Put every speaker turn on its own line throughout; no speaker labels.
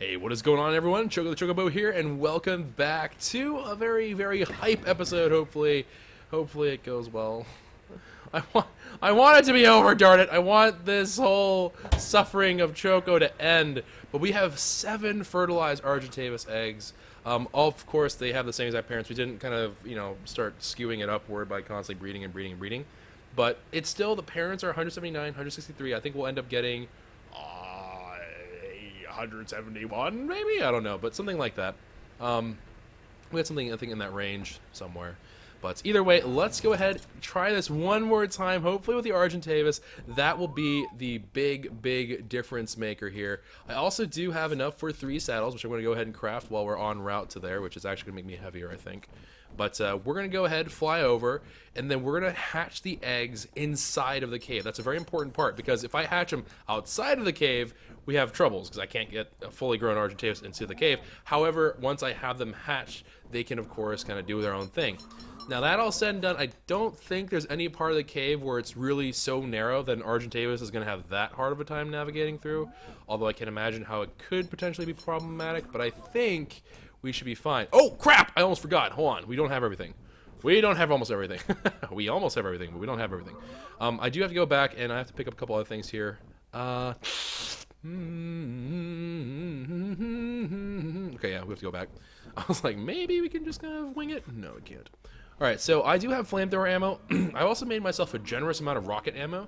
Hey, what is going on, everyone? Choco the Chocobo here, and welcome back to a very, very hype episode. Hopefully it goes well. I want it to be over, darn it. I want this whole suffering of Choco to end. But we have 7 fertilized Argentavis eggs. All, of course, they have the same exact parents. We didn't kind of, start skewing it upward by constantly breeding and breeding and breeding. But it's still, the parents are 179, 163. I think we'll end up getting 171, maybe? I don't know, but something like that. We had something, I think, in that range somewhere. But either way, let's go ahead, try this one more time, hopefully with the Argentavis. That will be the big difference maker here. I also do have enough for 3 saddles, which I'm going to go ahead and craft while we're en route to there, which is actually going to make me heavier, I think. But we're going to go ahead, fly over, and then we're going to hatch the eggs inside of the cave. That's a very important part, because if I hatch them outside of the cave, we have troubles, because I can't get a fully grown Argentavis into the cave. However, once I have them hatched, they can, of course, kind of do their own thing. Now, that all said and done, I don't think there's any part of the cave where it's really so narrow that an Argentavis is going to have that hard of a time navigating through, although I can imagine how it could potentially be problematic, but I think we should be fine. Oh, crap! I almost forgot. Hold on. We don't have everything. We don't have almost everything. We almost have everything, but we don't have everything. I do have to go back, and I have to pick up a couple other things here. Okay, yeah, we have to go back. I was like, maybe we can just kind of wing it. No, we can't. Alright, so I do have flamethrower ammo. I also made myself a generous amount of rocket ammo.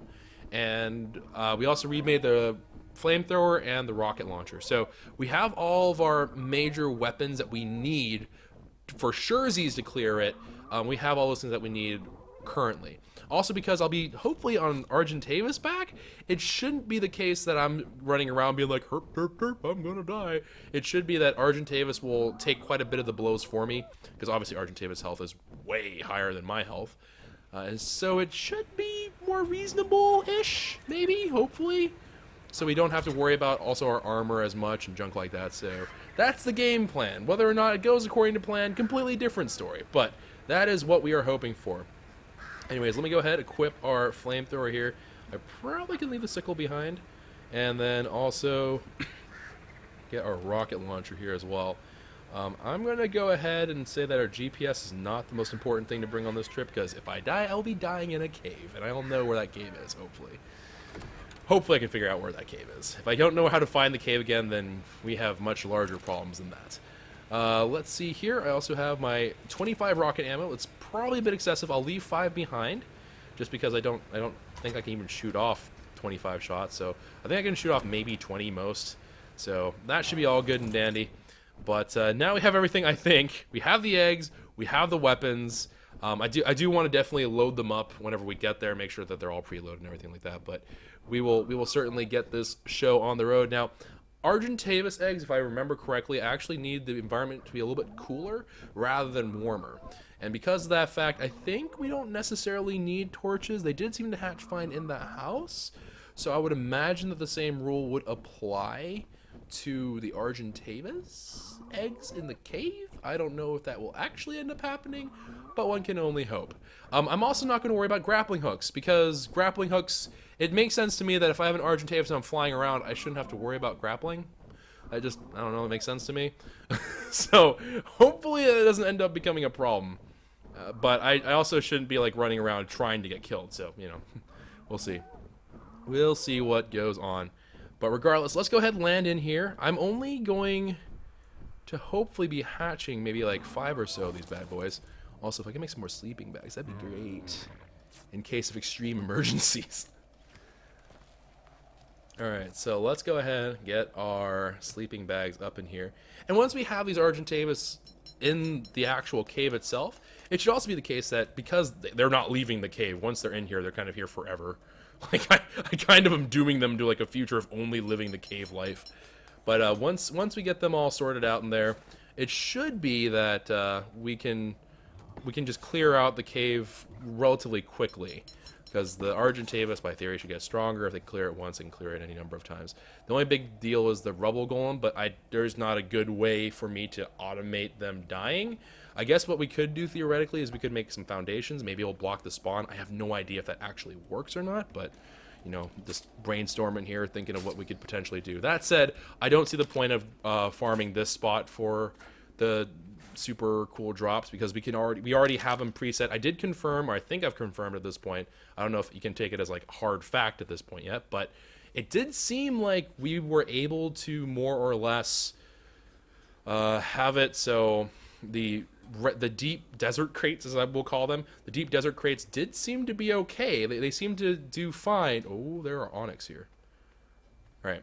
And we also remade the flamethrower and the rocket launcher. So we have all of our major weapons that we need for surezies to clear it. We have all those things that we need currently. Also, because I'll be hopefully on Argentavis back, it shouldn't be the case that I'm running around being like, herp, herp, herp, I'm gonna die. It should be that Argentavis will take quite a bit of the blows for me, because obviously Argentavis' health is way higher than my health. So it should be more reasonable-ish, maybe, hopefully. So we don't have to worry about also our armor as much and junk like that. So that's the game plan. Whether or not it goes according to plan, completely different story. But that is what we are hoping for. Anyways, let me go ahead, equip our flamethrower here. I probably can leave the sickle behind. And then also get our rocket launcher here as well. I'm going to go ahead and say that our GPS is not the most important thing to bring on this trip, because if I die, I'll be dying in a cave. And I'll know where that cave is, hopefully. Hopefully I can figure out where that cave is. If I don't know how to find the cave again, then we have much larger problems than that. Let's see here. I also have my 25 rocket ammo. It's probably a bit excessive. I'll leave 5 behind, just because I don't think I can even shoot off 25 shots. So I think I can shoot off maybe 20 most. So that should be all good and dandy. But now we have everything. I think we have the eggs, we have the weapons. I do want to definitely load them up whenever we get there, make sure that they're all preloaded and everything like that. But we will certainly get this show on the road now. Argentavis eggs, if I remember correctly, actually need the environment to be a little bit cooler rather than warmer. And because of that fact, I think we don't necessarily need torches. They did seem to hatch fine in the house, so I would imagine that the same rule would apply to the Argentavis eggs in the cave. I don't know if that will actually end up happening, but one can only hope. I'm also not going to worry about grappling hooks, because grappling hooks, it makes sense to me that if I have an Argentavis and I'm flying around, I shouldn't have to worry about grappling. I don't know, it makes sense to me. So hopefully it doesn't end up becoming a problem. But I also shouldn't be like running around trying to get killed, so, we'll see. We'll see what goes on. But regardless, let's go ahead and land in here. I'm only going to hopefully be hatching maybe like 5 or so of these bad boys. Also, if I can make some more sleeping bags, that'd be great, in case of extreme emergencies. Alright, so let's go ahead and get our sleeping bags up in here. And once we have these Argentavis in the actual cave itself, it should also be the case that because they're not leaving the cave, once they're in here, they're kind of here forever. Like, I kind of am dooming them to like a future of only living the cave life. But once we get them all sorted out in there, it should be that we can just clear out the cave relatively quickly. Because the Argentavis, by theory, should get stronger if they clear it once and clear it any number of times. The only big deal is the rubble golem, but there's not a good way for me to automate them dying. I guess what we could do theoretically is we could make some foundations. Maybe it'll block the spawn. I have no idea if that actually works or not, but you know, just brainstorming here, thinking of what we could potentially do. That said, I don't see the point of farming this spot for the super cool drops because we already have them preset. I did confirm, or I think I've confirmed at this point. I don't know if you can take it as like hard fact at this point yet, but it did seem like we were able to more or less have it so the deep desert crates, as I will call them, the deep desert crates did seem to be okay. They seem to do fine. Oh, there are onyx here. All right.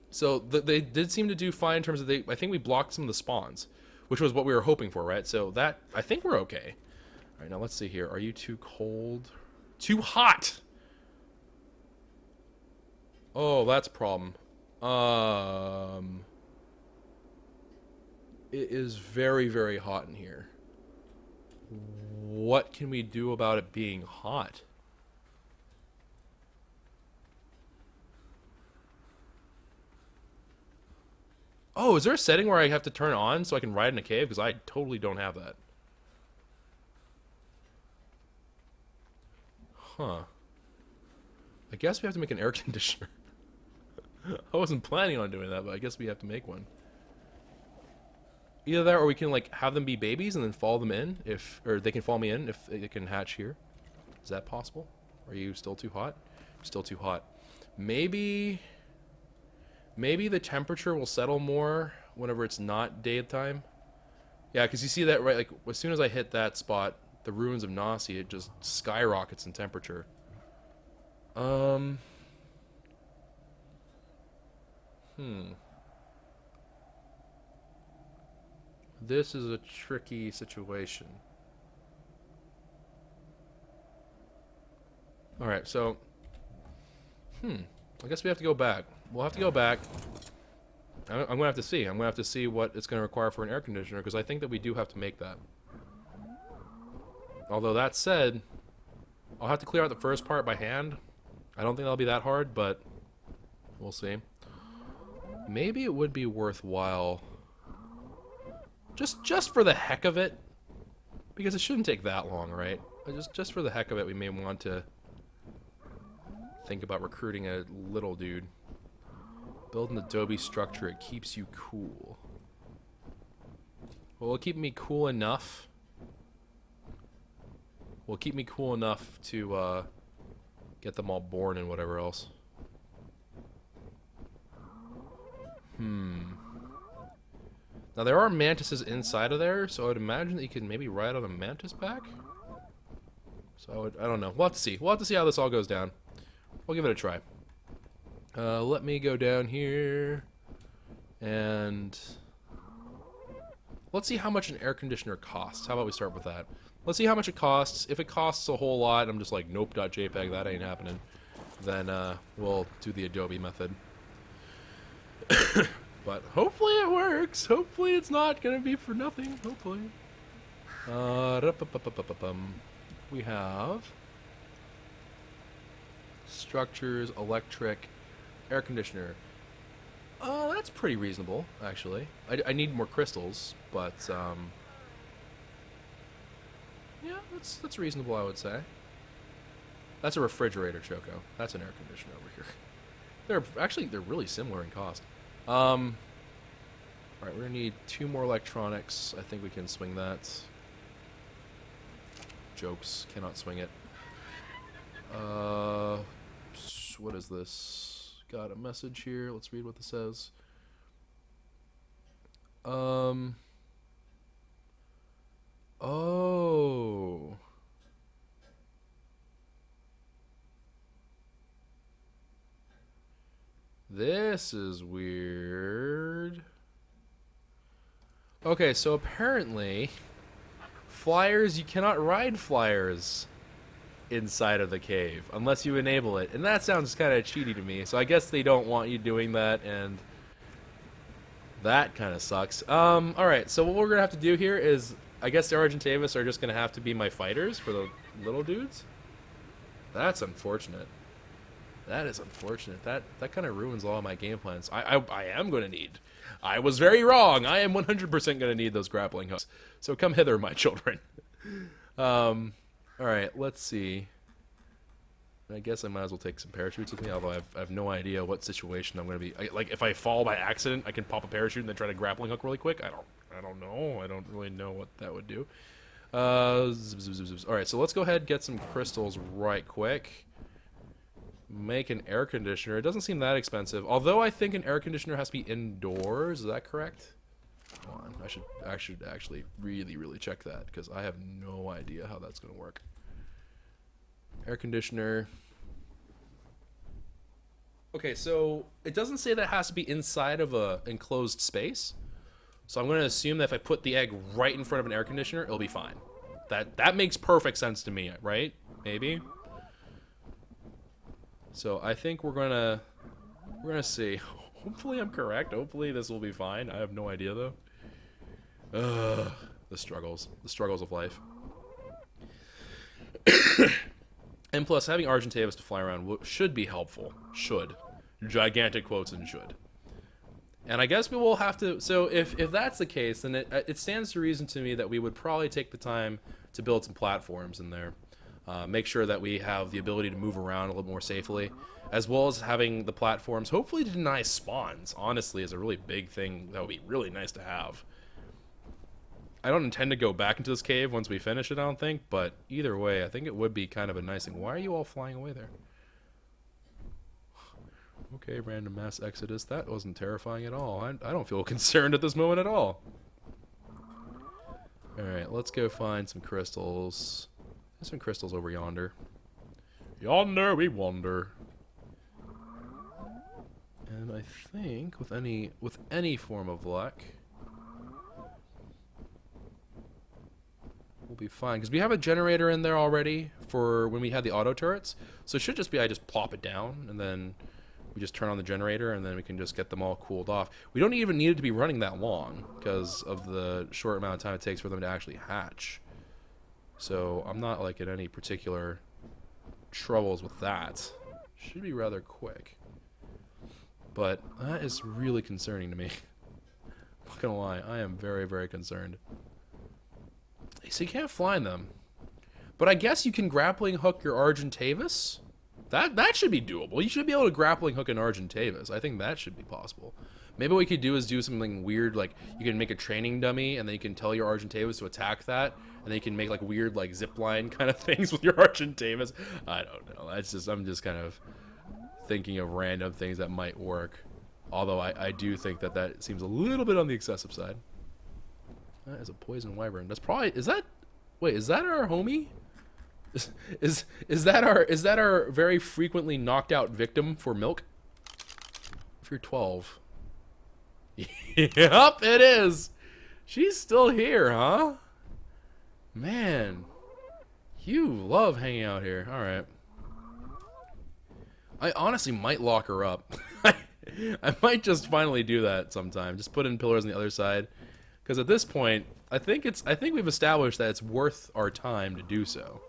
So they did seem to do fine in terms of I think we blocked some of the spawns, which was what we were hoping for, right? So that, I think we're okay. All right, now let's see here. Are you too cold? Too hot! Oh, that's a problem. It is very, very hot in here. What can we do about it being hot? Oh, is there a setting where I have to turn on so I can ride in a cave? Because I totally don't have that. Huh. I guess we have to make an air conditioner. I wasn't planning on doing that, but I guess we have to make one. Either that or we can like have them be babies and then follow them in or they can follow me in if they can hatch here. Is that possible? Are you still too hot? Still too hot. Maybe the temperature will settle more whenever it's not daytime. Yeah, because you see that, right? Like, as soon as I hit that spot, the ruins of Nasi, it just skyrockets in temperature. This is a tricky situation. Alright, so... I guess we have to go back. We'll have to go back. I'm going to have to see. I'm going to have to see what it's going to require for an air conditioner, because I think that we do have to make that. Although, that said, I'll have to clear out the first part by hand. I don't think that'll be that hard, but we'll see. Maybe it would be worthwhile... Just for the heck of it, because it shouldn't take that long, right? Just for the heck of it, we may want to think about recruiting a little dude. Build an adobe structure. It keeps you cool. Well, it'll keep me cool enough. Will keep me cool enough to get them all born and whatever else. Now, there are mantises inside of there, so I would imagine that you could maybe ride on a mantis back. So, I don't know. We'll have to see. We'll have to see how this all goes down. We'll give it a try. Let me go down here. And... let's see how much an air conditioner costs. How about we start with that? Let's see how much it costs. If it costs a whole lot, I'm just like, nope.jpg, that ain't happening. Then, we'll do the Adobe method. But hopefully it works. Hopefully it's not going to be for nothing. Hopefully. We have structures, electric, air conditioner. That's pretty reasonable, actually. I need more crystals, but yeah, that's reasonable, I would say. That's a refrigerator, Choco. That's an air conditioner over here. They're really similar in cost. Alright, we're gonna need 2 more electronics. I think we can swing that. Jokes, cannot swing it. What is this? Got a message here. Let's read what this says. Oh. This is weird. Okay, so apparently, flyers, you cannot ride flyers inside of the cave unless you enable it. And that sounds kind of cheaty to me. So I guess they don't want you doing that, and that kind of sucks. Alright, so what we're going to have to do here is, I guess the Argentavis are just going to have to be my fighters for the little dudes. That's unfortunate. That is unfortunate. That kind of ruins all of my game plans. I am going to need... I was very wrong. I am 100% going to need those grappling hooks. So come hither, my children. Alright, let's see. I guess I might as well take some parachutes with me, although I have no idea what situation I'm going to be. Like, if I fall by accident, I can pop a parachute and then try to grappling hook really quick. I don't know. I don't really know what that would do. Alright, so let's go ahead and get some crystals right quick. Make an air conditioner. It doesn't seem that expensive, although I think an air conditioner has to be indoors. Is that correct? Hold on. I should actually really check that, because I have no idea how that's going to work. Air conditioner. Okay, so it doesn't say that it has to be inside of a enclosed space. So I'm going to assume that if I put the egg right in front of an air conditioner, it'll be fine. That makes perfect sense to me, right? Maybe. So I think we're gonna see. Hopefully I'm correct. Hopefully this will be fine. I have no idea though. The struggles of life. And plus, having Argentavis to fly around should be helpful. Should. Gigantic quotes and should. And I guess we will have to... So if that's the case, then it stands to reason to me that we would probably take the time to build some platforms in there. Make sure that we have the ability to move around a little more safely, as well as having the platforms hopefully to deny spawns, honestly, is a really big thing that would be really nice to have. I don't intend to go back into this cave once we finish it, I don't think, but either way, I think it would be kind of a nice thing. Why are you all flying away there? Okay, random mass exodus. That wasn't terrifying at all. I don't feel concerned at this moment at all. Alright, let's go find some crystals. There's some crystals over yonder. Yonder we wander. And I think with any form of luck, we'll be fine, because we have a generator in there already for when we had the auto turrets. So it should just be I just plop it down and then we just turn on the generator and then we can just get them all cooled off. We don't even need it to be running that long because of the short amount of time it takes for them to actually hatch. So I'm not like in any particular troubles with that. Should be rather quick. But that is really concerning to me. I'm not gonna lie, I am very concerned. So you can't fly them. But I guess you can grappling hook your Argentavis? That should be doable. You should be able to grappling hook an Argentavis. I think that should be possible. Maybe what we could do is do something weird, like you can make a training dummy and then you can tell your Argentavis to attack that, and then you can make like weird like zipline kind of things with your Argentavis. I don't know. I'm just kind of thinking of random things that might work. Although I do think that seems a little bit on the excessive side. That is a poison wyvern. That's probably is that our homie? Is that our very frequently knocked out victim for milk? If you're 12. Yep, it is. She's still here, huh? Man, you love hanging out here. All right. I honestly might lock her up. I might just finally do that sometime. Just put in pillars on the other side, because at this point, I think we've established that it's worth our time to do so.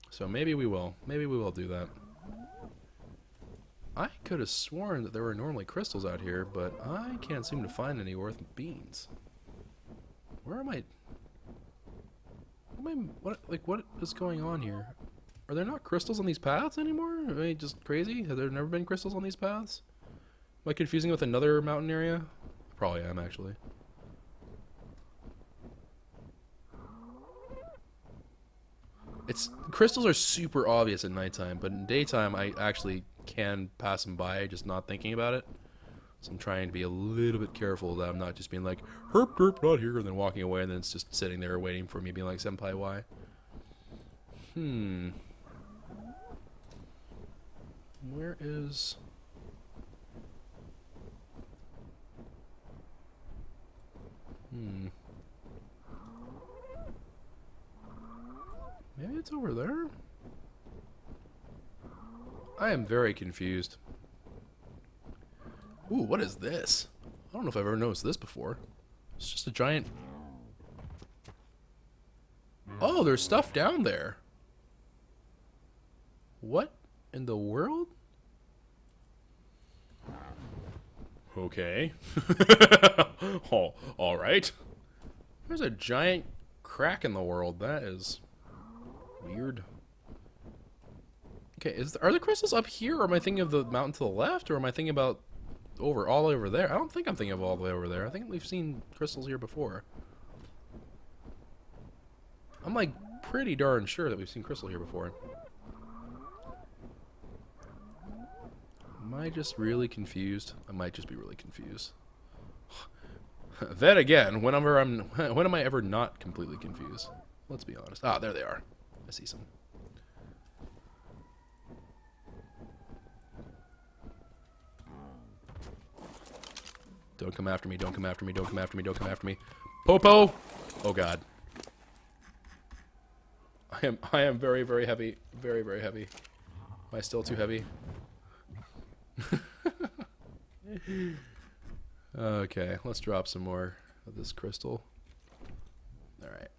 So maybe we will. Maybe we will do that. I could have sworn that there were normally crystals out here, but I can't seem to find any worth beans. Where am I? What is going on here? Are there not crystals on these paths anymore? Am I just crazy? Have there never been crystals on these paths? Am I confusing with another mountain area? Probably am, actually. Crystals are super obvious at nighttime, but in daytime I actually can pass them by, just not thinking about it. So I'm trying to be a little bit careful that I'm not just being like, herp, herp, not here, and then walking away, and then it's just sitting there waiting for me, being like, senpai, why? Where is... Maybe it's over there? I am very confused. Ooh, what is this? I don't know if I've ever noticed this before. It's just a giant... Oh, there's stuff down there. What in the world? Okay. Oh, all right. There's a giant crack in the world. That is weird. Okay, are the crystals up here, or am I thinking of the mountain to the left, or am I thinking about all over there? I don't think I'm thinking of all the way over there. I think we've seen crystals here before. I'm like pretty darn sure that we've seen crystal here before. Am I just really confused? I might just be really confused. Then again, when am I ever not completely confused? Let's be honest. Ah, there they are. I see some. Don't come after me, don't come after me, don't come after me, don't come after me. Popo! Oh god. I am very, very heavy. Very, very heavy. Am I still too heavy? Okay, let's drop some more of this crystal. Alright.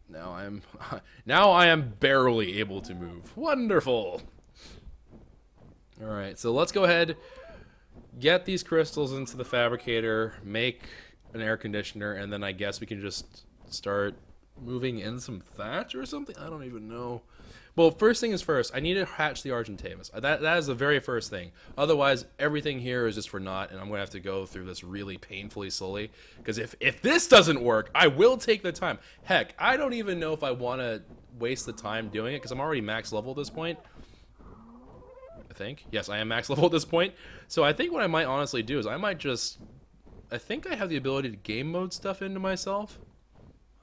Now I am barely able to move. Wonderful! Alright, so let's go ahead, get these crystals into the fabricator, make an air conditioner, and then I guess we can just start moving in some thatch or something? I don't even know. Well, first thing is first, I need to hatch the Argentavis. That is the very first thing. Otherwise, everything here is just for naught, and I'm going to have to go through this really painfully slowly. Because if this doesn't work, I will take the time. Heck, I don't even know if I want to waste the time doing it, because I'm already max level at this point. I think. Yes, I am max level at this point. So I think what I might honestly do is I might just... I think I have the ability to game mode stuff into myself.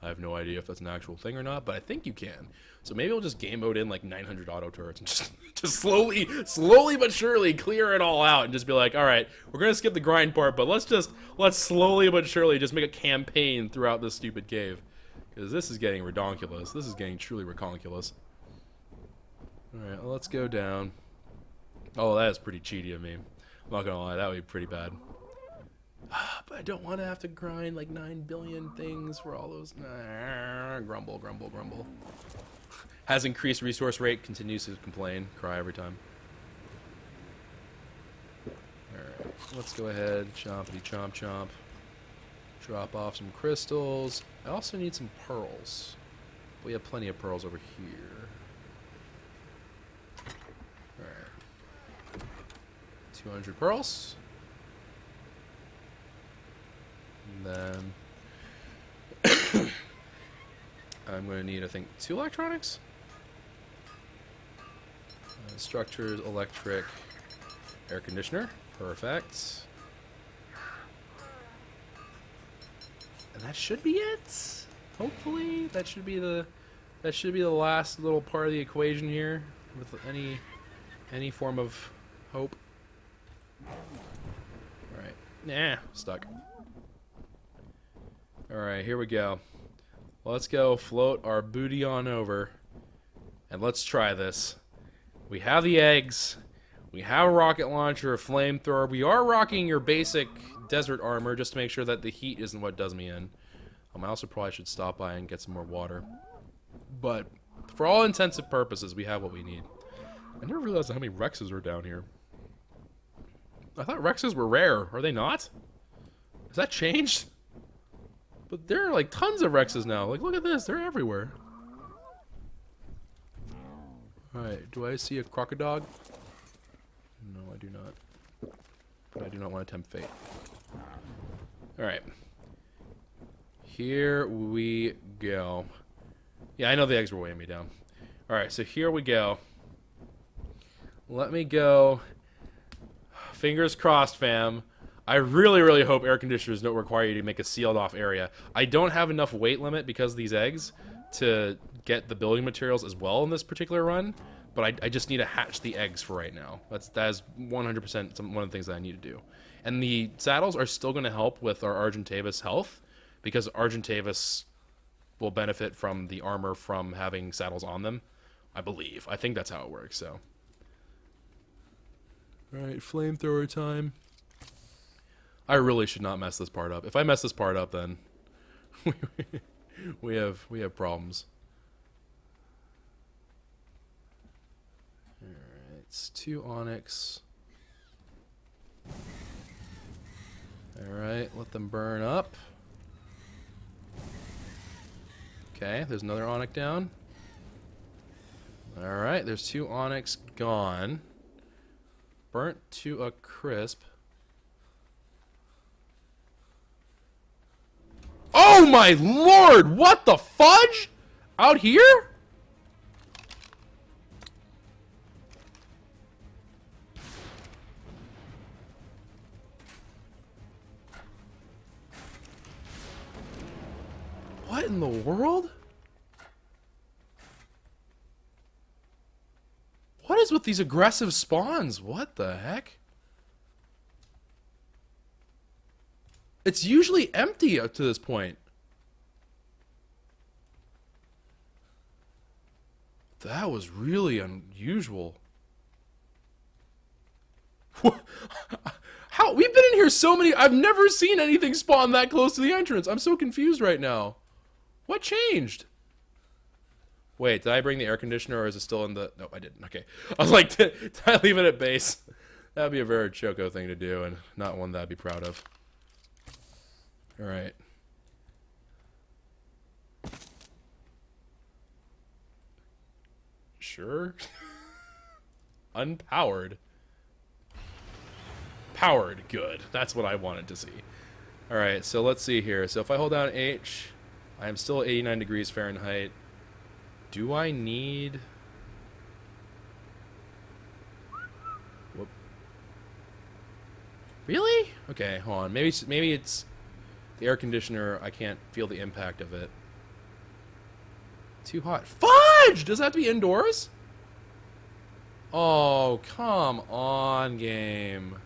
I have no idea if that's an actual thing or not, but I think you can. So maybe I'll just game mode in like 900 auto turrets and just slowly but surely clear it all out and just be like, all right, we're gonna skip the grind part, but let's slowly but surely just make a campaign throughout this stupid cave, because this is getting redonkulous. This is getting truly reconkulous. All right, well, let's go down. Oh, that is pretty cheaty of me. I'm not gonna lie, that would be pretty bad. But I don't want to have to grind like 9 billion things for all those. Grumble, grumble, grumble. Has increased resource rate, continues to complain, cry every time. Alright, let's go ahead, chompity chomp chomp. Drop off some crystals. I also need some pearls. We have plenty of pearls over here. Alright. 200 pearls. And then I'm going to need, I think, 2 electronics? Structures, electric, air conditioner. Perfect. And that should be it. Hopefully, that should be the last little part of the equation here with any form of hope. All right. Nah, stuck. Alright, here we go. Let's go float our booty on over. And let's try this. We have the eggs. We have a rocket launcher, a flamethrower. We are rocking your basic desert armor just to make sure that the heat isn't what does me in. I also probably should stop by and get some more water. But for all intents and purposes, we have what we need. I never realized how many Rexes are down here. I thought Rexes were rare. Are they not? Has that changed? But there are like tons of Rexes now. Like, look at this. They're everywhere. Alright, do I see a crocodile? No, I do not. But I do not want to tempt fate. Alright. Here we go. Yeah, I know the eggs were weighing me down. Alright, so here we go. Let me go. Fingers crossed, fam. I really, really hope air conditioners don't require you to make a sealed off area. I don't have enough weight limit because of these eggs to get the building materials as well in this particular run, but I just need to hatch the eggs for right now. That is 100% one of the things that I need to do. And the saddles are still going to help with our Argentavis health, because Argentavis will benefit from the armor from having saddles on them, I believe. I think that's how it works, so. Alright, flamethrower time. I really should not mess this part up. If I mess this part up, then we have problems. Alright, it's 2 onyx. Alright, let them burn up. Okay, there's another onyx down. Alright, there's 2 onyx gone. Burnt to a crisp. Oh my lord! What the fudge? Out here? What in the world? What is with these aggressive spawns? What the heck? It's usually empty up to this point. That was really unusual. How? We've been in here so many... I've never seen anything spawn that close to the entrance. I'm so confused right now. What changed? Wait, did I bring the air conditioner or is it still in the... No, I didn't. Okay. I was like, did I leave it at base? That would be a very Choco thing to do and not one that I'd be proud of. Alright. Sure. Unpowered. Powered. Good. That's what I wanted to see. Alright, so let's see here. So if I hold down H, I am still 89 degrees Fahrenheit. Do I need... Whoop. Really? Okay, hold on. Maybe it's the air conditioner. I can't feel the impact of it. Too hot. Fudge! Does that have to be indoors? Oh, come on, game.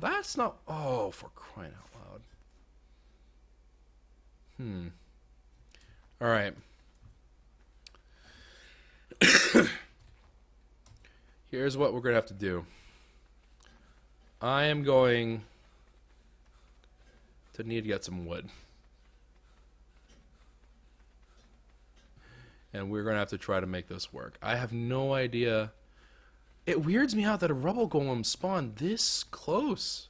That's not... Oh, for crying out loud. Alright. Here's what we're going to have to do. I am going to need to get some wood. And we're going to have to try to make this work. I have no idea. It weirds me out that a rubble golem spawned this close.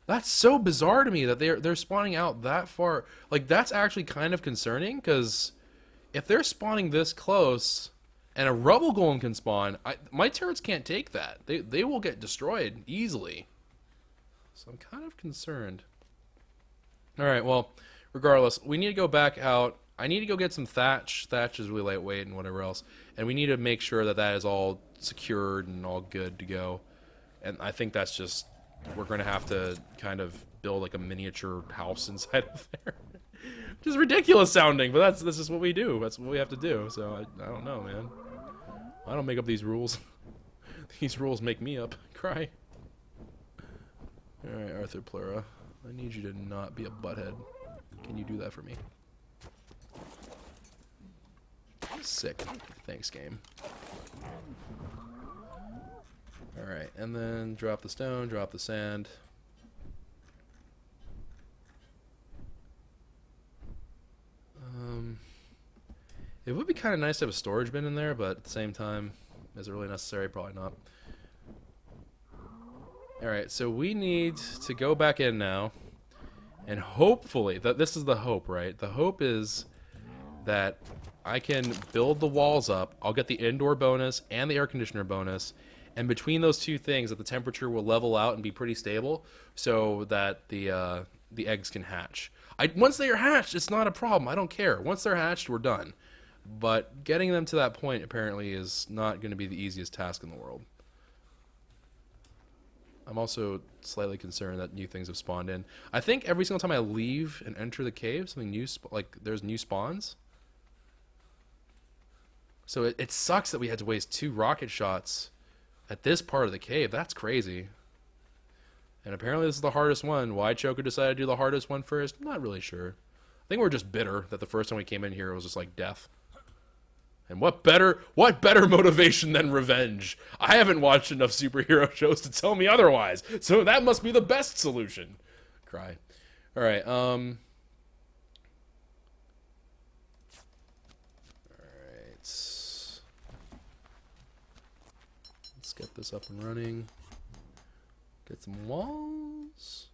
That's so bizarre to me that they're spawning out that far. Like, that's actually kind of concerning, because if they're spawning this close and a rubble golem can spawn, my turrets can't take that. They will get destroyed easily. So I'm kind of concerned. Alright, well, regardless, we need to go back out. I need to go get some thatch. Thatch is really lightweight and whatever else. And we need to make sure that that is all secured and all good to go. And I think that's just... We're going to have to kind of build like a miniature house inside of there. Which is ridiculous sounding, but this is what we do. That's what we have to do. So I don't know, man. I don't make up these rules. These rules make me up. Cry. Alright, Arthur Plura. I need you to not be a butthead. Can you do that for me? Sick. Thanks, game. Alright, and then drop the stone, drop the sand. It would be kind of nice to have a storage bin in there, but at the same time, is it really necessary? Probably not. Alright, so we need to go back in now, and hopefully, this is the hope, right? The hope is that I can build the walls up, I'll get the indoor bonus and the air conditioner bonus, and between those two things, that the temperature will level out and be pretty stable, so that the eggs can hatch. Once they are hatched, it's not a problem. I don't care. Once they're hatched, we're done. But getting them to that point, apparently, is not going to be the easiest task in the world. I'm also slightly concerned that new things have spawned in. I think every single time I leave and enter the cave, something new, there's new spawns. So it sucks that we had to waste 2 rocket shots at this part of the cave. That's crazy. And apparently this is the hardest one. Why Choco decided to do the hardest one first? I'm not really sure. I think we're just bitter that the first time we came in here it was just like death. And what better motivation than revenge? I haven't watched enough superhero shows to tell me otherwise. So that must be the best solution. Cry. All right. Let's get this up and running. Get some walls.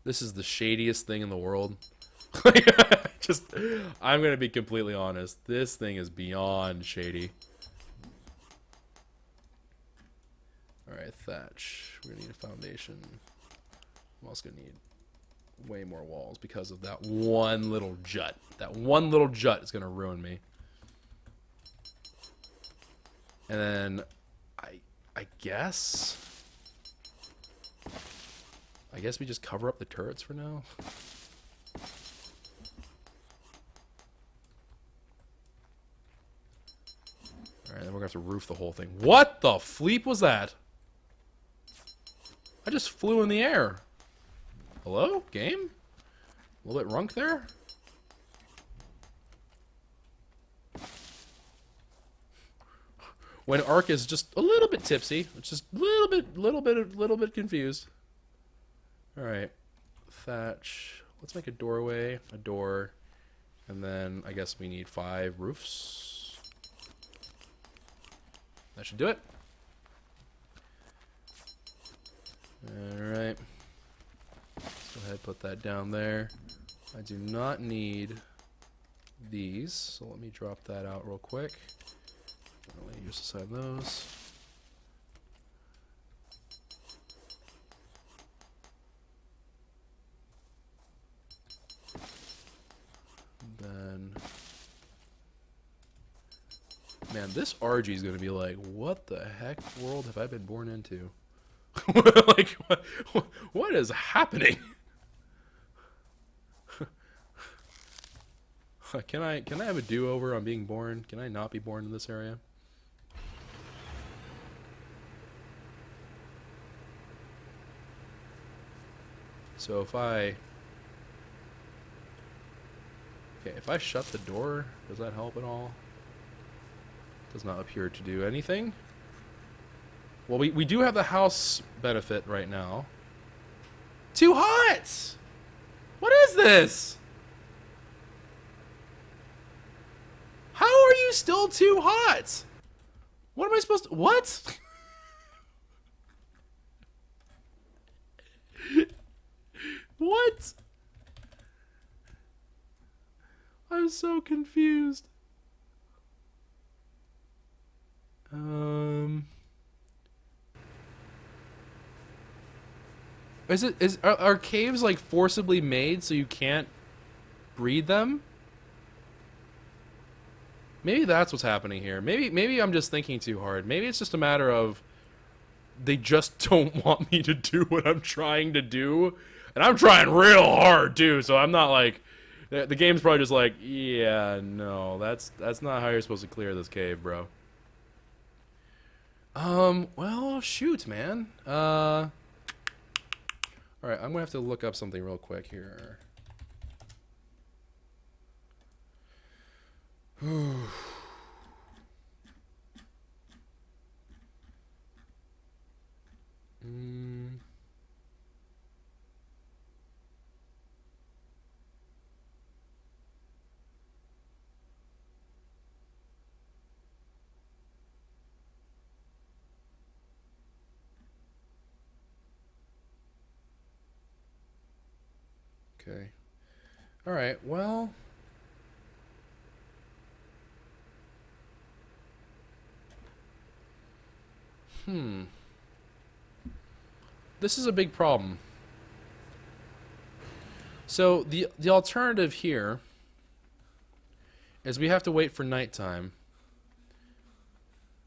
This is the shadiest thing in the world. Just, I'm gonna be completely honest. This thing is beyond shady. Alright, thatch. We're gonna need a foundation. I'm also gonna need way more walls because of that one little jut. That one little jut is gonna ruin me. And then I guess we just cover up the turrets for now. Alright, then we're gonna have to roof the whole thing. What the fleep was that? I just flew in the air. Hello? Game? A little bit runk there? When ARK is just a little bit tipsy, it's just a little bit confused. Alright. Thatch. Let's make a doorway, a door, and then I guess we need 5 roofs. That should do it. Alright. Let's go ahead and put that down there. I do not need these, so let me drop that out real quick. Let me just assign those. Then, man, this RG is gonna be like, what the heck world have I been born into? Like, what is happening? Can I have a do-over on being born? Can I not be born in this area? So if I shut the door, does that help at all? Does not appear to do anything. Well, we do have the house benefit right now. Too hot! What is this? How are you still too hot? What am I supposed to... What? What? I'm so confused. Are caves like forcibly made so you can't breed them? Maybe that's what's happening here. Maybe I'm just thinking too hard. Maybe it's just a matter of they just don't want me to do what I'm trying to do. And I'm trying real hard too, so I'm not like the game's probably just like, yeah, no, that's not how you're supposed to clear this cave, bro. Well, shoot, man. Alright, I'm gonna have to look up something real quick here. Okay. Alright, well... This is a big problem. So, the alternative here is we have to wait for nighttime.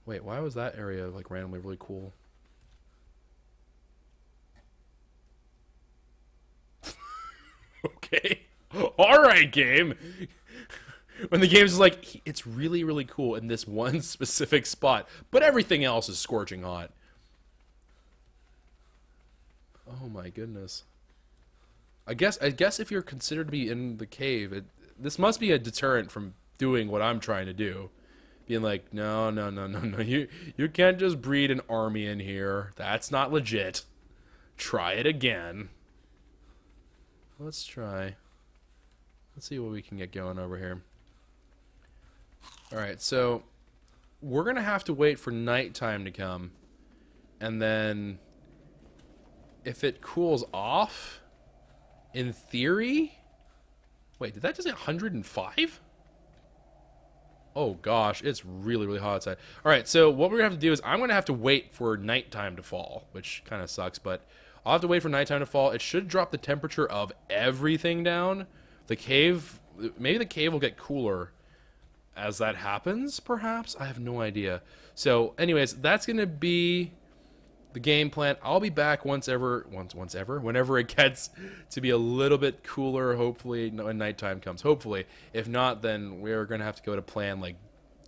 Wait, why was that area, like, randomly really cool? Okay. Alright, game! When the game's like, it's really, really cool in this one specific spot, but everything else is scorching hot. Oh my goodness. I guess if you're considered to be in the cave, this must be a deterrent from doing what I'm trying to do. Being like, no, you can't just breed an army in here. That's not legit. Try it again. Let's try. Let's see what we can get going over here. Alright, so we're going to have to wait for nighttime to come. And then if it cools off, In theory... Wait, did that just say 105? Oh gosh, it's really, really hot outside. Alright, so what we're going to have to do is I'm going to have to wait for nighttime to fall, which kind of sucks, but I'll have to wait for nighttime to fall. It should drop the temperature of everything down. The cave, maybe the cave will get cooler as that happens, perhaps? I have no idea. So, anyways, that's going to be the game plan. I'll be back whenever it gets to be a little bit cooler, hopefully, when nighttime comes. Hopefully. If not, then we're going to have to go to plan, like,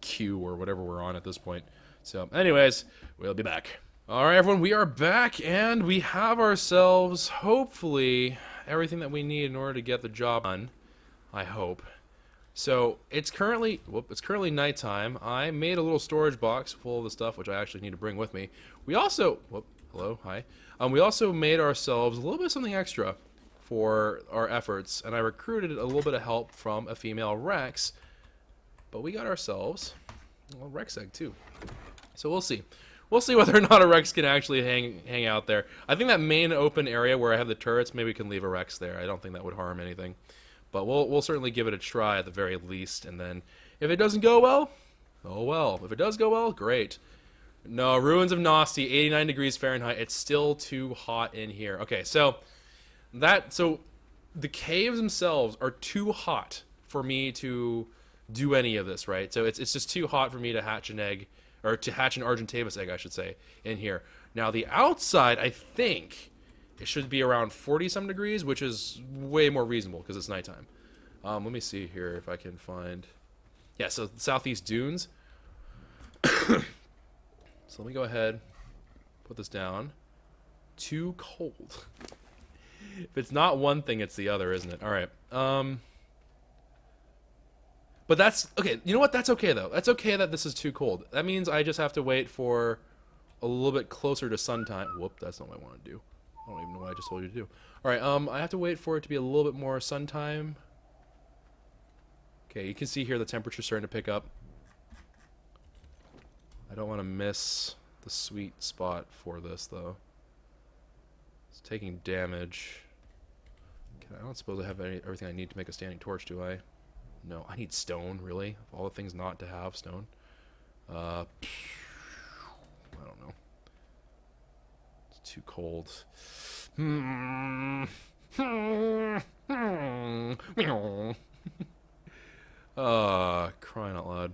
Q or whatever we're on at this point. So, anyways, we'll be back. Alright, everyone, we are back, and we have ourselves, hopefully, everything that we need in order to get the job done. I hope. So, it's currently nighttime. I made a little storage box full of the stuff, which I actually need to bring with me. We also, hello, hi. We also made ourselves a little bit of something extra for our efforts, and I recruited a little bit of help from a female Rex, but we got ourselves a Rex egg too. So we'll see. We'll see whether or not a Rex can actually hang out there. I think that main open area where I have the turrets, maybe we can leave a Rex there. I don't think that would harm anything. But we'll certainly give it a try at the very least, and then if it doesn't go well, oh well. If it does go well, great. No, Ruins of Nosti, 89 degrees Fahrenheit. It's still too hot in here. Okay, so the caves themselves are too hot for me to do any of this, right? So it's just too hot for me to hatch an egg, or to hatch an Argentavis egg, I should say, in here. Now the outside, I think it should be around 40-some degrees, which is way more reasonable because it's nighttime. Let me see here if I can find... Yeah, so southeast dunes. So let me go ahead, put this down. Too cold. If it's not one thing, it's the other, isn't it? All right. But that's okay. You know what? That's okay though. That's okay that this is too cold. That means I just have to wait for a little bit closer to sun time. Whoop, that's not what I want to do. I don't even know what I just told you to do. All right. I have to wait for it to be a little bit more sun time. Okay, you can see here the temperature's starting to pick up. I don't want to miss the sweet spot for this, though. It's taking damage. Okay, I don't suppose I have everything I need to make a standing torch, do I? No, I need stone, really? Of all the things not to have, stone. I don't know. It's too cold. Crying out loud.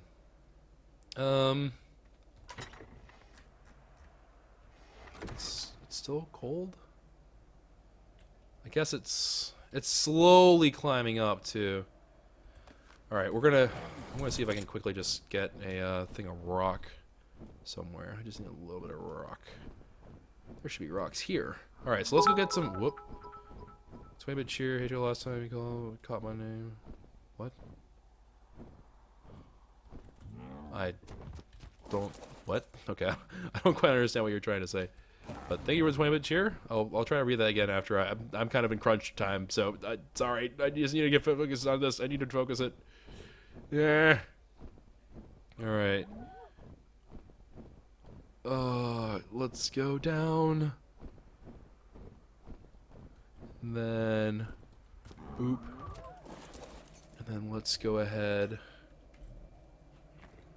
It's still cold? I guess it's slowly climbing up too. Alright, I'm gonna see if I can quickly just get a thing of rock somewhere. I just need a little bit of rock. There should be rocks here. Alright, so let's go get some whoop. Sway bit cheer, hate you last time you caught my name. What? I don't what? Okay. I don't quite understand what you're trying to say. But thank you for 20-bit cheer. I'll try to read that again after I'm kind of in crunch time, so it's alright. I just need to get focused on this. I need to focus it. Yeah. Alright. Let's go down. And then boop. And then let's go ahead.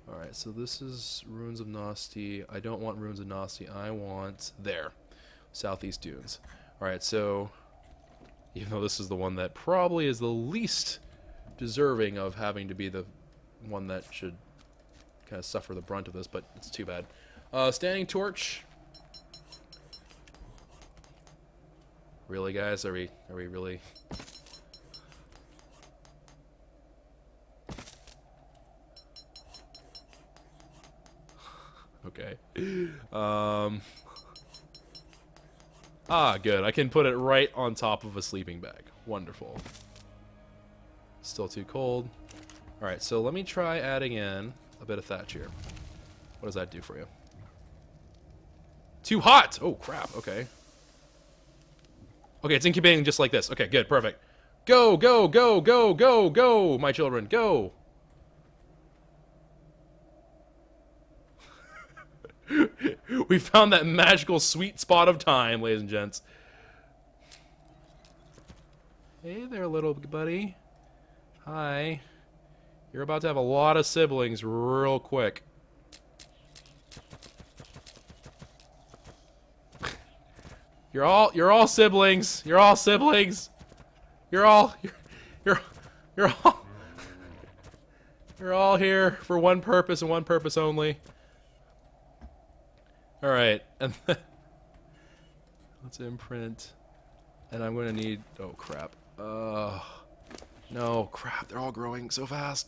Alright, so this is Ruins of Nosti. I don't want Ruins of Nosti. I want there. Southeast Dunes. Alright, so even though this is the one that probably is the least deserving of having to be the one that should kind of suffer the brunt of this, but it's too bad. Standing torch. Really, guys? Are we really... Okay. Good. I can put it right on top of a sleeping bag. Wonderful. Still too cold. Alright, so let me try adding in a bit of thatch here. What does that do for you? Too hot! Oh, crap. Okay. Okay, it's incubating just like this. Okay, good. Perfect. Go, go, go, go, go, go, my children. Go! We found that magical sweet spot of time, ladies and gents. Hey there, little buddy. Hi. You're about to have a lot of siblings real quick. You're all siblings. You're all siblings. You're all you're all here for one purpose and one purpose only. All right, and then let's imprint. And I'm gonna need. Oh crap. No crap. They're all growing so fast.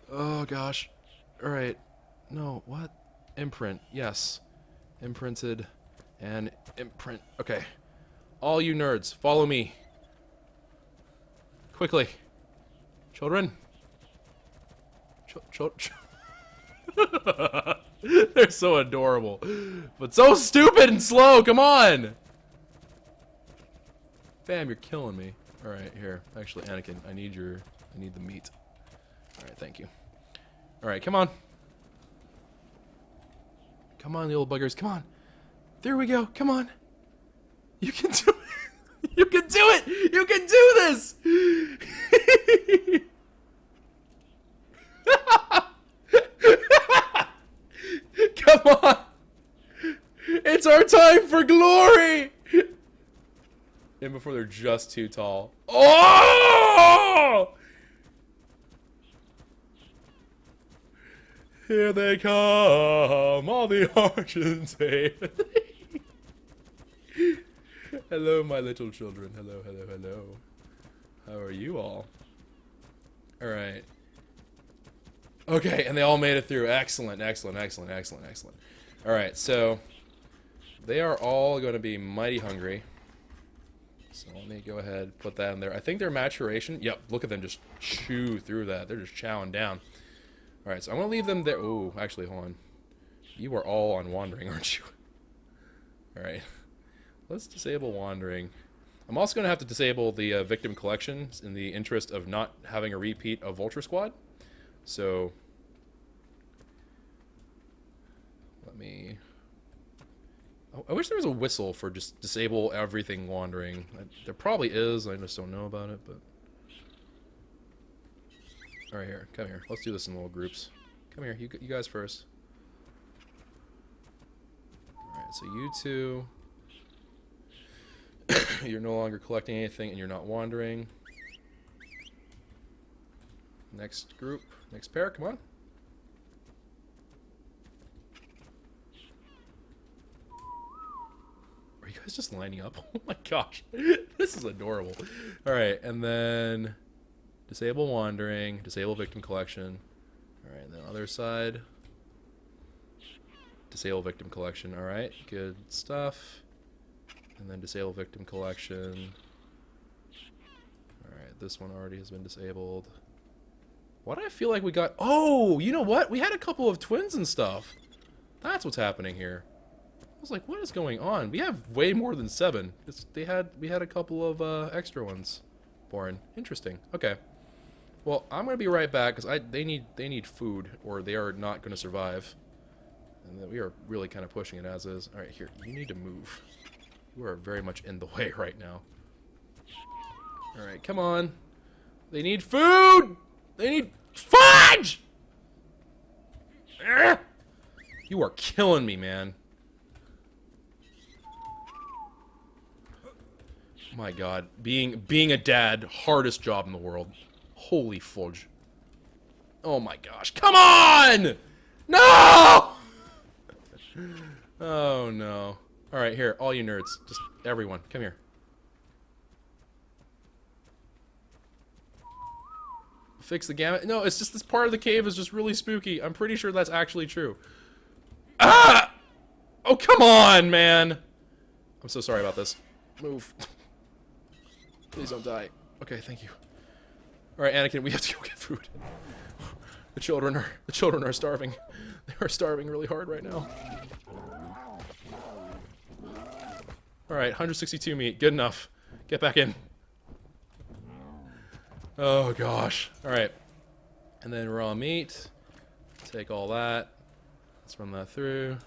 Oh gosh. All right. No. What? Imprint. Yes. Imprinted. And imprint. Okay. All you nerds, follow me. Quickly. Children. They're so adorable. But so stupid and slow. Come on. Fam, you're killing me. Alright, here. Actually, Anakin, I need the meat. Alright, thank you. Alright, come on. Come on, little buggers. Come on. There we go. Come on. You can do it. You can do it. You can do this. Come on. It's our time for glory. And before they're just too tall. Oh! Here they come, all the Argentavis. Hello, my little children. Hello, hello, hello. How are you all? Alright. Okay, and they all made it through. Excellent, excellent, excellent, excellent, excellent. Alright, so they are all going to be mighty hungry. So let me go ahead, put that in there. I think their maturation, yep, look at them just chew through that. They're just chowing down. Alright, so I'm going to leave them there. Ooh, actually, hold on. You are all on wandering, aren't you? Alright. Let's disable wandering. I'm also going to have to disable the victim collections in the interest of not having a repeat of Vulture Squad. So, let me... I wish there was a whistle for just disable everything wandering. There probably is, I just don't know about it, but... Alright, here, come here. Let's do this in little groups. Come here, you guys first. Alright, so you two... You're no longer collecting anything and you're not wandering. Next group, next pair, come on. Are you guys just lining up? Oh my gosh, this is adorable. Alright, and then disable wandering, disable victim collection. Alright, and then other side. Disable victim collection, alright, good stuff. And then disable victim collection. Alright, this one already has been disabled. Why do I feel like we got... Oh, you know what? We had a couple of twins and stuff. That's what's happening here. I was like, what is going on? We have way more than 7. We had a couple of extra ones born. Interesting. Okay. Well, I'm gonna be right back because they need food or they are not gonna survive. And we are really kind of pushing it as is. All right, here. You need to move. You are very much in the way right now. All right, come on. They need food. They need fudge. You are killing me, man. My God, being a dad, hardest job in the world. Holy fudge. Oh my gosh, come on! No! Oh no. All right, here, all you nerds, just everyone, come here. Fix the gamut. No, it's just this part of the cave is just really spooky. I'm pretty sure that's actually true. Ah! Oh, come on, man. I'm so sorry about this. Move. Please don't die. Okay, thank you. All right, Anakin, we have to go get food. The children are starving. They are starving really hard right now. All right, 162 meat. Good enough. Get back in. Oh gosh. All right. And then raw meat. Take all that. Let's run that through.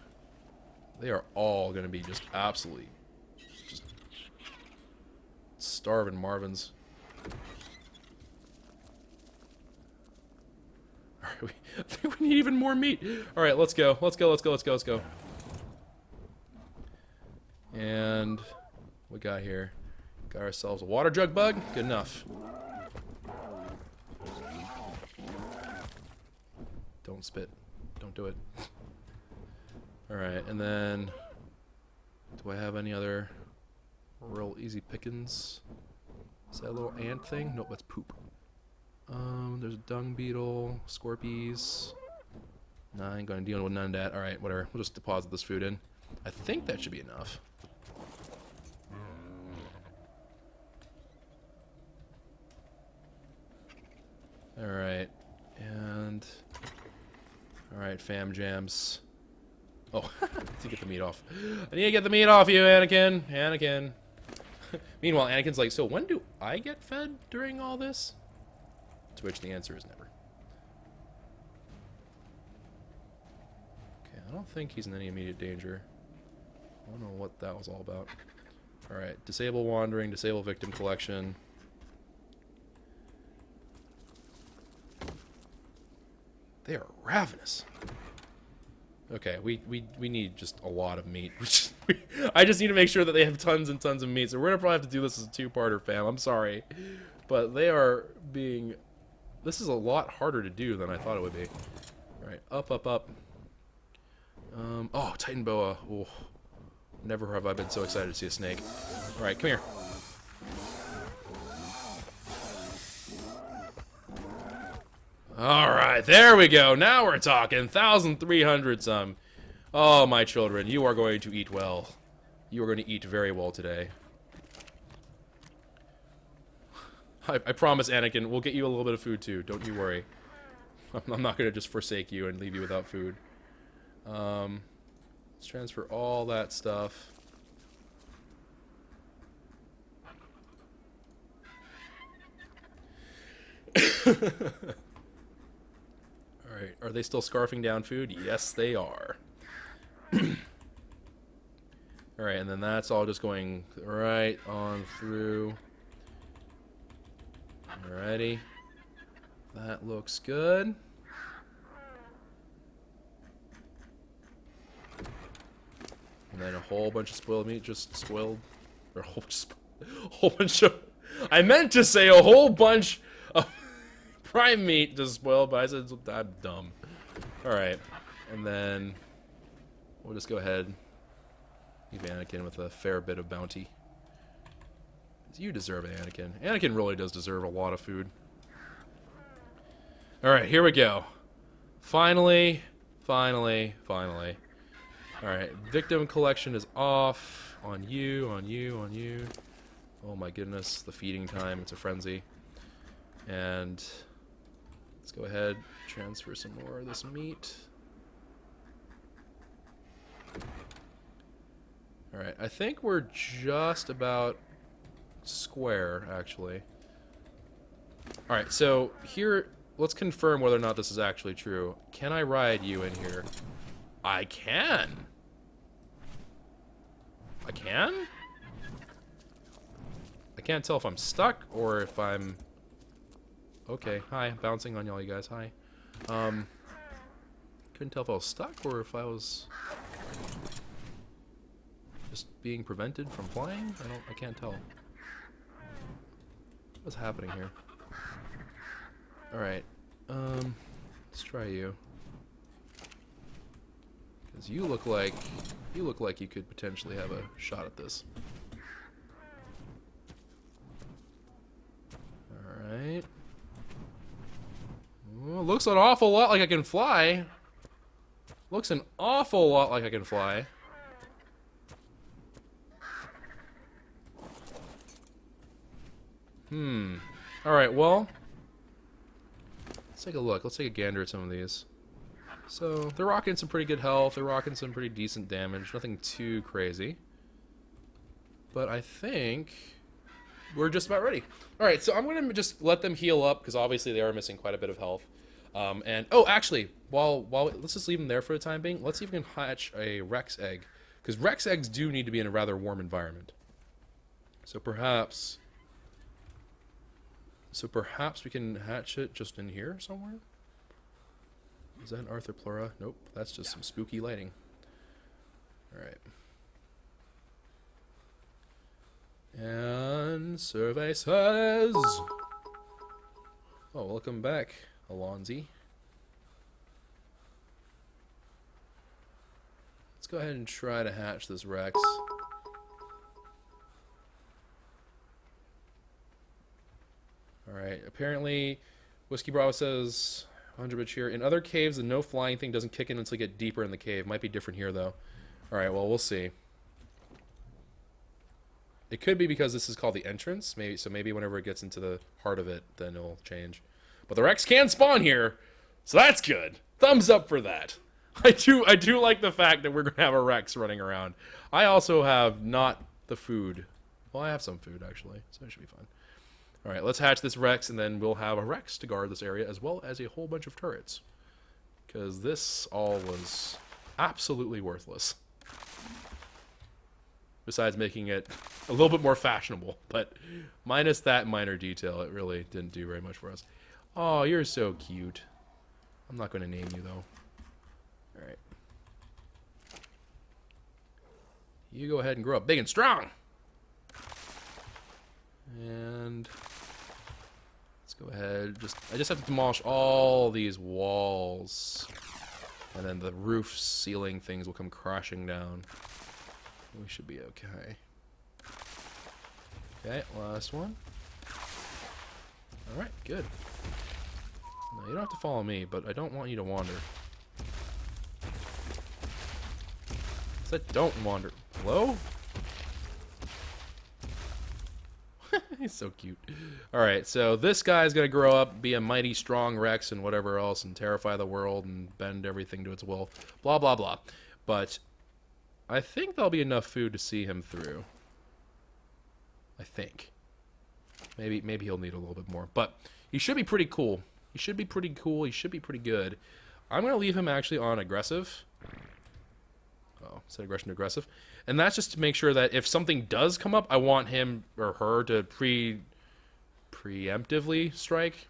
They are all going to be just absolutely just starving Marvins. need even more meat. All right, let's go. Let's go. Let's go. Let's go. Let's go. And what we got here? Got ourselves a water jug bug. Good enough. Don't spit. Don't do it. Alright, and then... do I have any other real easy pickings? Is that a little ant thing? Nope, that's poop. There's a dung beetle, scorpies. Nah, I ain't gonna deal with none of that. Alright, whatever. We'll just deposit this food in. I think that should be enough. Alright, and... alright, fam jams. Oh, to get the meat off. I need to get the meat off you, Anakin. Anakin. Meanwhile, Anakin's like, so when do I get fed during all this? To which the answer is never. Okay, I don't think he's in any immediate danger. I don't know what that was all about. Alright, disable wandering, disable victim collection. They are ravenous. Okay, we need just a lot of meat. I just need to make sure that they have tons and tons of meat. So we're gonna probably have to do this as a two-parter, fam. I'm sorry, but they are being. This is a lot harder to do than I thought it would be. All right, up, up, up. Oh, Titan boa. Oh, never have I been so excited to see a snake. All right, come here. Alright, there we go. Now we're talking. 1,300 some. Oh, my children, you are going to eat well. You are going to eat very well today. I promise, Anakin, we'll get you a little bit of food too. Don't you worry. I'm not going to just forsake you and leave you without food. Let's transfer all that stuff. Alright, are they still scarfing down food? Yes, they are. Alright, and then that's all just going right on through. Alrighty. That looks good. And then a whole bunch of spoiled meat just spoiled. Or a whole bunch of... I meant to say a whole bunch of... prime meat just spoiled, but I said I'm dumb. Alright, and then we'll just go ahead. Leave Anakin with a fair bit of bounty. You deserve it, Anakin. Anakin really does deserve a lot of food. Alright, here we go. Finally, finally, finally. Alright, victim collection is off. On you, on you, on you. Oh my goodness, the feeding time, it's a frenzy. And... let's go ahead, transfer some more of this meat. Alright, I think we're just about square, actually. Alright, so here, let's confirm whether or not this is actually true. Can I ride you in here? I can! I can? I can't tell if I'm stuck or if I'm... okay, hi, bouncing on y'all, you guys, hi. Couldn't tell if I was stuck or if I was just being prevented from flying. I can't tell. What's happening here? Alright, let's try you. Because you look like you could potentially have a shot at this. Alright. Well, looks an awful lot like I can fly. Looks an awful lot like I can fly. Alright, well. Let's take a look. Let's take a gander at some of these. So, they're rocking some pretty good health. They're rocking some pretty decent damage. Nothing too crazy. But I think... we're just about ready. Alright, so I'm going to just let them heal up, because obviously they are missing quite a bit of health. And, oh, actually, while let's just leave them there for the time being. Let's see if we can hatch a Rex egg. Because Rex eggs do need to be in a rather warm environment. So perhaps we can hatch it just in here somewhere? Is that an Arthroplura? Nope, that's just some spooky lighting. Alright. And survey says... Oh, welcome back, Alonzi. Let's go ahead and try to hatch this Rex. Alright, apparently Whiskey Bravo says 100 here. In other caves, the no flying thing doesn't kick in until you get deeper in the cave. Might be different here, though. Alright, well, we'll see. It could be because this is called the entrance. Maybe whenever it gets into the heart of it, then it'll change. But the Rex can spawn here, so that's good. Thumbs up for that. I do like the fact that we're going to have a Rex running around. I also have not the food. Well, I have some food, actually, so it should be fine. Alright, let's hatch this Rex, and then we'll have a Rex to guard this area, as well as a whole bunch of turrets. Because this all was absolutely worthless. Besides making it a little bit more fashionable. But minus that minor detail, it really didn't do very much for us. Oh, you're so cute. I'm not going to name you, though. Alright. You go ahead and grow up big and strong! And... let's go ahead. I just have to demolish all these walls. And then the roof ceiling things will come crashing down. We should be okay. Okay, last one. Alright, good. No, you don't have to follow me, but I don't want you to wander. I said don't wander. Hello? He's so cute. Alright, so this guy's gonna grow up, be a mighty strong Rex and whatever else, and terrify the world and bend everything to its will. Blah, blah, blah. But I think there'll be enough food to see him through. I think. Maybe he'll need a little bit more. But he should be pretty cool. He should be pretty cool. He should be pretty good. I'm going to leave him actually on aggressive. Oh, set aggression to aggressive. And that's just to make sure that if something does come up, I want him or her to preemptively strike.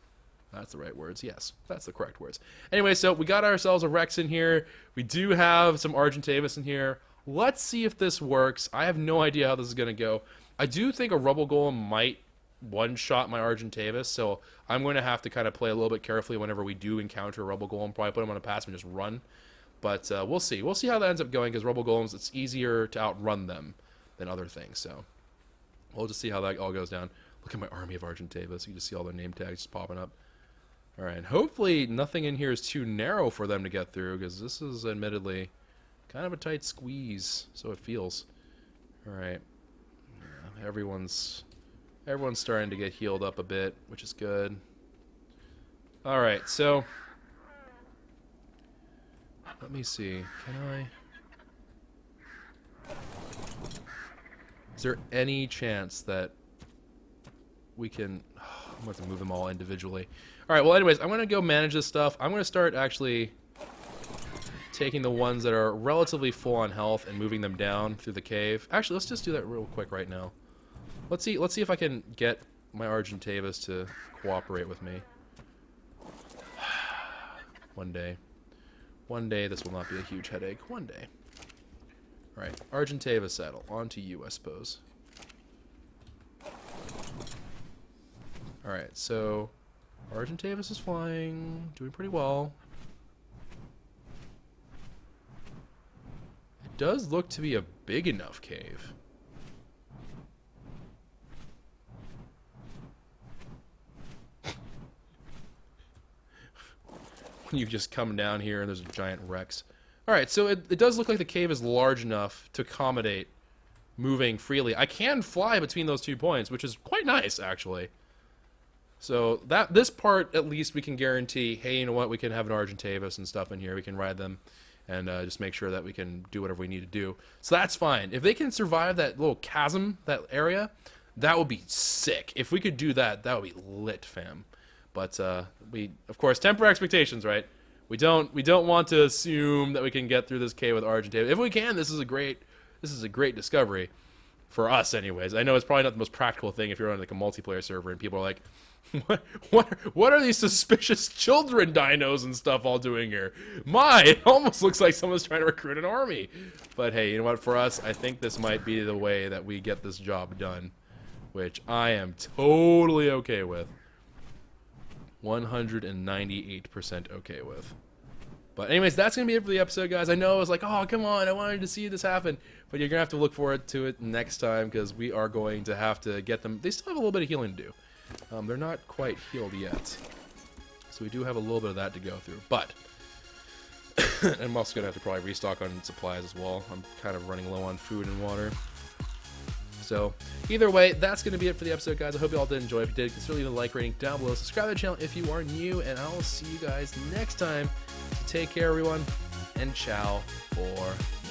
That's the right words. Yes, that's the correct words. Anyway, so we got ourselves a Rex in here. We do have some Argentavis in here. Let's see if this works. I have no idea how this is going to go. I do think a Rubble Golem might one-shot my Argentavis, so I'm going to have to kind of play a little bit carefully whenever we do encounter a Rubble Golem. Probably put him on a pass and just run. But we'll see. We'll see how that ends up going, because Rubble Golems, it's easier to outrun them than other things. So we'll just see how that all goes down. Look at my army of Argentavis. You can just see all their name tags just popping up. All right, and hopefully nothing in here is too narrow for them to get through, because this is admittedly kind of a tight squeeze, so it feels. All right, yeah, everyone's starting to get healed up a bit, which is good. All right, so let me see. Can I? Is there any chance that we can? I'm going to have to move them all individually. All right. Well, anyways, I'm going to go manage this stuff. I'm going to start actually taking the ones that are relatively full on health and moving them down through the cave. Actually, let's just do that real quick right now. Let's see if I can get my Argentavis to cooperate with me. One day this will not be a huge headache. One day. All right, Argentavis saddle. On to you, I suppose. All right, so Argentavis is flying, doing pretty well. It does look to be a big enough cave. When you just come down here and there's a giant Rex. Alright, so it does look like the cave is large enough to accommodate moving freely. I can fly between those 2 points, which is quite nice, actually. So this part, at least, we can guarantee, hey, you know what, we can have an Argentavis and stuff in here. We can ride them and just make sure that we can do whatever we need to do. So that's fine. If they can survive that little chasm, that area, that would be sick. If we could do that, that would be lit, fam. But we, of course, temper expectations, right? We don't want to assume that we can get through this cave with Argentavis. If we can, this is a great discovery. For us, anyways. I know it's probably not the most practical thing if you're on like a multiplayer server and people are like, what are these suspicious children dinos and stuff all doing here? It almost looks like someone's trying to recruit an army. But hey, you know what? For us, I think this might be the way that we get this job done, which I am totally okay with. 198% okay with. But anyways, that's going to be it for the episode, guys. I know I was like, oh, come on, I wanted to see this happen. But you're going to have to look forward to it next time because we are going to have to get them. They still have a little bit of healing to do. They're not quite healed yet. So we do have a little bit of that to go through. But I'm also going to have to probably restock on supplies as well. I'm kind of running low on food and water. So either way, that's going to be it for the episode, guys. I hope you all did enjoy. If you did, consider leaving a like rating down below. Subscribe to the channel if you are new, and I will see you guys next time. So take care, everyone, and ciao for